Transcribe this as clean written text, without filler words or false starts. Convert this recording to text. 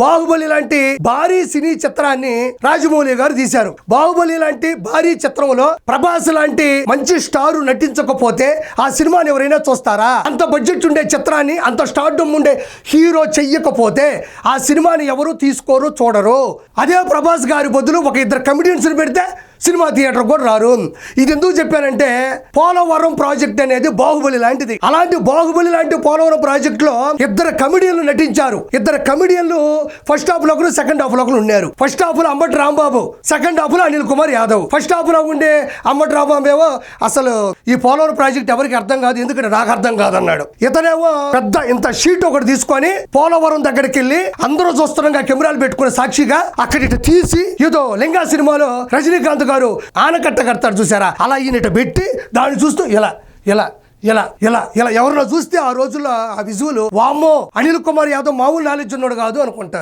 బాహుబలి లాంటి భారీ సినీ చిత్రాన్ని రాజమౌళి గారు తీశారు. బాహుబలి లాంటి భారీ చిత్రంలో ప్రభాస్ లాంటి మంచి స్టార్ నటించకపోతే ఆ సినిమాని ఎవరైనా చూస్తారా? అంత బడ్జెట్ ఉండే చిత్రాన్ని, అంత స్టార్డమ్ ఉండే హీరో చెయ్యకపోతే ఆ సినిమాని ఎవరు తీసుకోరు, చూడరు. అదే ప్రభాస్ గారి బదులు ఒక ఇద్దరు కమెడియన్స్ పెడితే సినిమా థియేటర్ కూడా రారు. ఇది ఎందుకు చెప్పానంటే, పోలవరం ప్రాజెక్ట్ అనేది బాహుబలి లాంటిది. అలాంటి బాహుబలి లాంటి పోలవరం ప్రాజెక్ట్ లో ఇద్దరు కమెడియన్లు నటించారు. ఇద్దరు కమెడియన్లు ఫస్ట్ హాఫ్ లో ఒకరు, సెకండ్ హాఫ్ లో ఒకరు ఉన్నారు. ఫస్ట్ హాఫ్ లో అంబటి రాంబాబు, సెకండ్ హాఫ్ లో అనిల్ కుమార్ యాదవ్. ఫస్ట్ హాఫ్ లో ఉండే అంబటి రాంబాబు ఏమో అసలు ఈ పోలవరం ప్రాజెక్ట్ ఎవరికి అర్థం కాదు, ఎందుకంటే నాకు అర్థం కాదు అన్నాడు. ఇతనేమో పెద్ద ఇంత షీట్ ఒకటి తీసుకొని పోలవరం దగ్గరికి వెళ్ళి అందరూ చూస్తున్నాగా కెమెరాలు పెట్టుకుని సాక్షిగా అక్కడ ఇటు తీసి ఏదో లింగా సినిమాలో రజనీకాంత్ గారు ఆనకట్ట కడతాడు చూసారా, అలా ఈయన పెట్టి దాన్ని చూస్తూ ఇలా ఇలా ఇలా ఇలా ఇలా ఎవరినో చూస్తే ఆ రోజుల్లో ఆ విజువల్ వామ్మో అనిల్ కుమార్ యాదవ్ మామూలు నాలెడ్జ్ ఉన్నాడు కాదు అనుకుంటారు.